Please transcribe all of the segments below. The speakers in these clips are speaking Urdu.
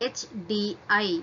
HDI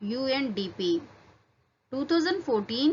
UNDP 2014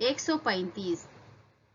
135।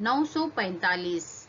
945।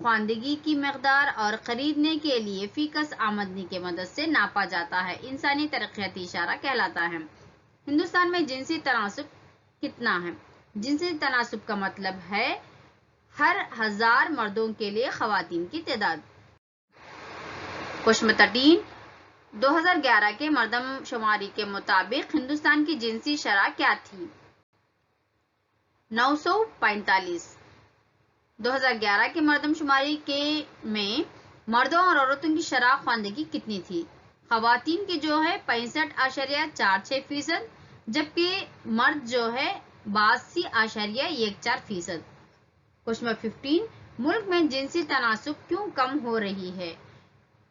خواندگی کی مقدار اور خریدنے کے لیے فی کس آمدنی کی مدد سے ناپا جاتا ہے، انسانی ترقیاتی اشارہ کہلاتا ہے۔ ہندوستان میں جنسی تناسب کتنا ہے؟ جنسی تناسب کا مطلب ہے ہر 1000 مردوں کے لیے خواتین کی تعداد۔ کوشچن 13 2011 کے مردم شماری کے مطابق ہندوستان کی جنسی شرح کیا تھی؟ 945۔ 2011 کے مردم شماری میں مردوں اور عورتوں کی شرح خواندگی کتنی تھی؟ خواتین کی جو ہے 65.46%، جبکہ مرد جو ہے 82.14%۔ کوشچن 15 ملک میں جنسی تناسب کیوں کم ہو رہی ہے؟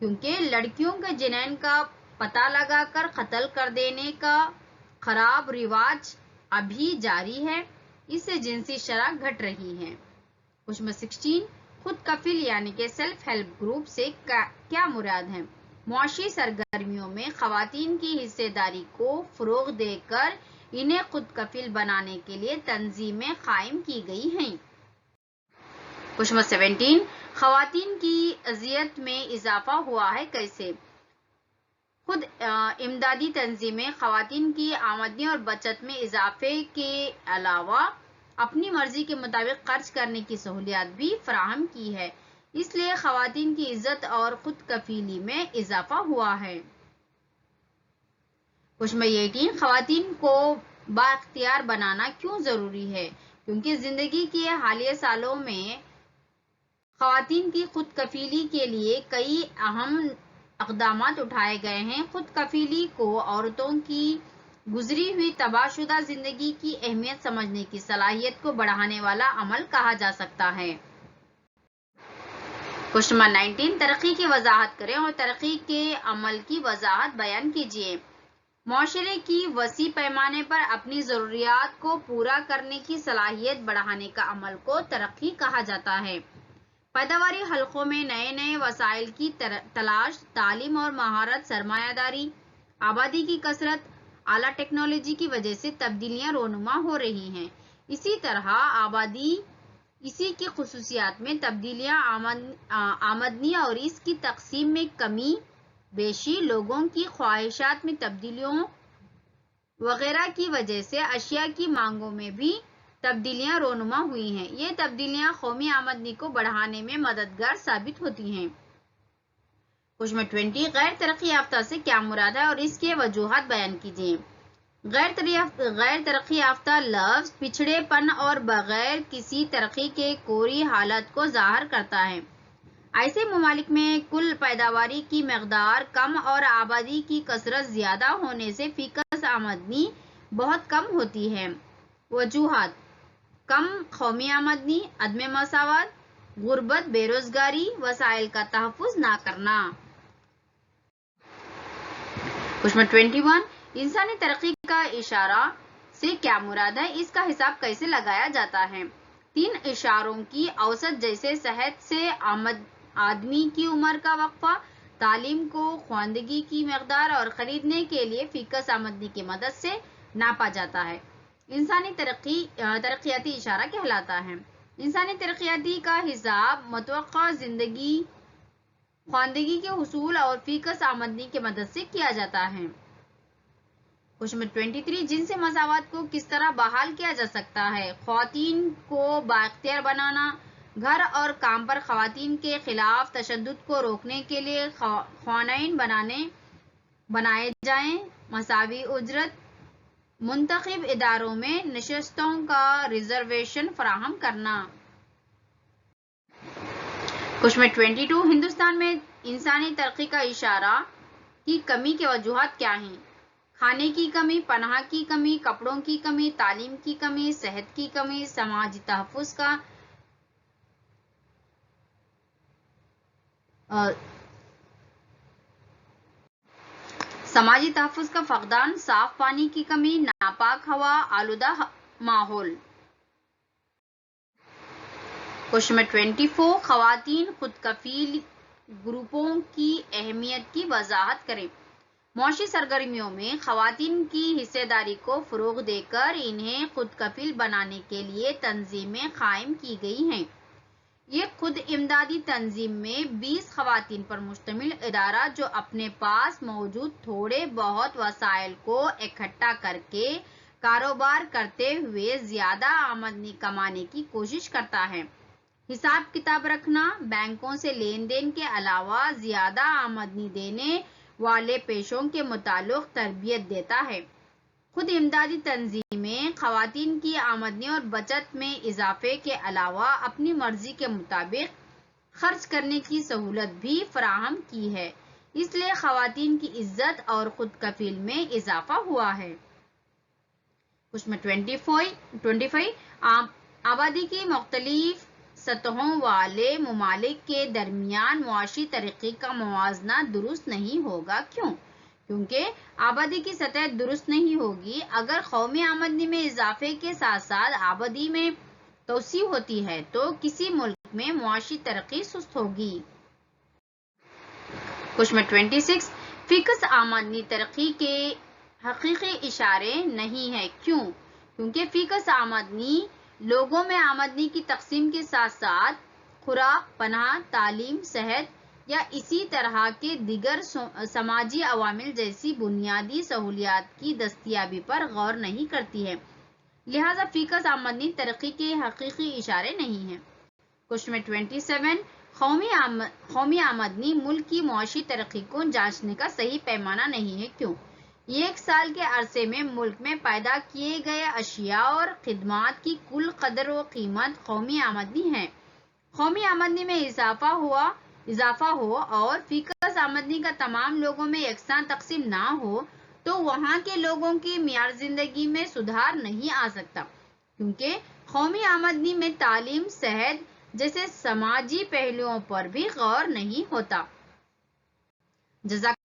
کیونکہ لڑکیوں کے جنین کا پتہ لگا کر قتل کر دینے کا خراب رواج ابھی جاری ہے، اس سے جنسی شرح گھٹ رہی ہے۔ کوشچن 16 خود کفیل یعنی کہ سیلف ہیلپ گروپ سے کیا مراد ہے؟ معاشی سرگرمیوں میں خواتین کی حصہ داری کو فروغ دے کر انہیں خود کفیل بنانے کے لیے تنظیمیں قائم کی گئی ہیں۔ کوشچن 17 خواتین کی اذیت میں اضافہ ہوا ہے کیسے؟ خود امدادی تنظیمیں خواتین کی آمدنی اور بچت میں اضافے کے علاوہ اپنی مرضی کے مطابق خرچ کرنے کی سہولیات بھی فراہم کی ہے، اس لیے خواتین کی عزت اور خود کفیلی میں اضافہ ہوا ہے۔ کوشچن 18 خواتین کو بااختیار بنانا کیوں ضروری ہے؟ کیونکہ زندگی کے حالیہ سالوں میں خواتین کی خود کفیلی کے لیے کئی اہم اقدامات اٹھائے گئے ہیں۔ خود کفیلی کو عورتوں کی گزری ہوئی تباہ شدہ زندگی کی اہمیت سمجھنے کی صلاحیت کو بڑھانے والا عمل کہا جا سکتا ہے۔ کوشچن 19 ترقی کی وضاحت کریں اور ترقی کے عمل کی وضاحت بیان کیجیے۔ معاشرے کی وسیع پیمانے پر اپنی ضروریات کو پورا کرنے کی صلاحیت بڑھانے کا عمل کو ترقی کہا جاتا ہے۔ پیداواری حلقوں میں نئے نئے وسائل کی تلاش، تعلیم اور مہارت، سرمایہ داری، آبادی کی کثرت، اعلیٰ ٹیکنالوجی کی وجہ سے تبدیلیاں رونما ہو رہی ہیں۔ اسی طرح آبادی، اسی کی خصوصیات میں تبدیلیاں، آمدنی اور اس کی تقسیم میں کمی بیشی، لوگوں کی خواہشات میں تبدیلیوں وغیرہ کی وجہ سے اشیاء کی مانگوں میں بھی تبدیلیاں رونما ہوئی ہیں۔ یہ تبدیلیاں قومی آمدنی کو بڑھانے میں مددگار ثابت ہوتی ہیں۔ کوشچن 20 غیر ترقی یافتہ سے کیا مراد ہے اور اس کے وجوہات بیان کیجیے۔ غیر ترقی یافتہ لفظ پچھڑے پن اور بغیر کسی ترقی کے کوری حالت کو ظاہر کرتا ہے۔ ایسے ممالک میں کل پیداواری کی مقدار کم اور آبادی کی کثرت زیادہ ہونے سے فی کس آمدنی بہت کم ہوتی ہے۔ وجوہات: کم قومی آمدنی، عدم مساوات، غربت، بے روزگاری، وسائل کا تحفظ نہ کرنا۔ کوشچن 21 انسانی ترقی کا اشارہ سے کیا مراد ہے؟ اس کا حساب کیسے لگایا جاتا ہے؟ 3 اشاروں کی اوسط جیسے صحت سے آدمی کی عمر کا وقفہ، تعلیم کو خواندگی کی مقدار اور خریدنے کے لیے فی کس آمدنی کی مدد سے ناپا جاتا ہے، انسانی ترقیاتی اشارہ کہلاتا ہے۔ انسانی ترقیاتی کا حساب متوقع زندگی خواندگی کے حصول اور فی کس آمدنی کی مدد سے کیا جاتا ہے۔ کوشچن 23 جنسی مساوات کو کس طرح بحال کیا جا سکتا ہے؟ خواتین کو بااختیار بنانا، گھر اور کام پر خواتین کے خلاف تشدد کو روکنے کے لیے قوانین بنائے جائیں، مساوی اجرت، منتخب اداروں میں نشستوں کا ریزرویشن فراہم کرنا۔ کوشچن 22 ہندوستان میں انسانی ترقی کا اشارہ کی کمی کے وجوہات کیا ہیں؟ کھانے کی کمی، پناہ کی کمی، کپڑوں کی کمی، تعلیم کی کمی، صحت کی کمی، سماجی تحفظ کا فقدان، صاف پانی کی کمی، ناپاک ہوا، آلودہ ماحول۔ کوشچن 24 خواتین خود کفیل گروپوں کی اہمیت کی وضاحت کریں۔ معاشی سرگرمیوں میں خواتین کی حصہ داری کو فروغ دے کر انہیں خود کفیل بنانے کے لیے تنظیمیں قائم کی گئی ہیں، یہ خود امدادی تنظیم میں 20 خواتین پر مشتمل ادارہ جو اپنے پاس موجود تھوڑے بہت وسائل کو اکٹھا کر کے کاروبار کرتے ہوئے زیادہ آمدنی کمانے کی کوشش کرتا ہے۔ حساب کتاب رکھنا، بینکوں سے لین دین کے علاوہ زیادہ آمدنی دینے والے پیشوں کے متعلق تربیت دیتا ہے۔ خود امدادی تنظیمیں خواتین کی آمدنی اور بچت میں اضافے کے علاوہ اپنی مرضی کے مطابق خرچ کرنے کی سہولت بھی فراہم کی ہے، اس لیے خواتین کی عزت اور خود کفیل میں اضافہ ہوا ہے۔ کوشچن 25 آبادی کی مختلف سطحوں والے ممالک کے درمیان معاشی ترقی کا موازنہ درست نہیں ہوگا۔ کیوں؟ کیونکہ آبادی کی سطح درست نہیں ہوگی اگر قومی آمدنی میں اضافے کے ساتھ ساتھ آبادی میں توسیع ہوتی ہے تو کسی ملک میں معاشی ترقی سست ہوگی۔ کوشچن 26 فیکس آمدنی ترقی کے حقیقی اشارے نہیں ہے۔ کیوں؟ کیونکہ فیکس آمدنی لوگوں میں آمدنی کی تقسیم کے ساتھ ساتھ خوراک، پناہ، تعلیم، صحت یا اسی طرح کے دیگر سماجی عوامل جیسی بنیادی سہولیات کی دستیابی پر غور نہیں کرتی ہے، لہذا فیکس آمدنی ترقی کے حقیقی اشارے نہیں ہیں۔ کوشچن 27 قومی آمدنی ملک کی معاشی ترقی کو جانچنے کا صحیح پیمانہ نہیں ہے۔ کیوں؟ ایک سال کے عرصے میں ملک میں پیدا کیے گئے اشیاء اور خدمات کی کل قدر و قیمت قومی آمدنی ہے۔ قومی آمدنی میں اضافہ ہو اور فیکس آمدنی کا تمام لوگوں میں یکساں تقسیم نہ ہو تو وہاں کے لوگوں کی معیار زندگی میں سدھار نہیں آ سکتا، کیونکہ قومی آمدنی میں تعلیم، صحت جیسے سماجی پہلوؤں پر بھی غور نہیں ہوتا۔ جزاک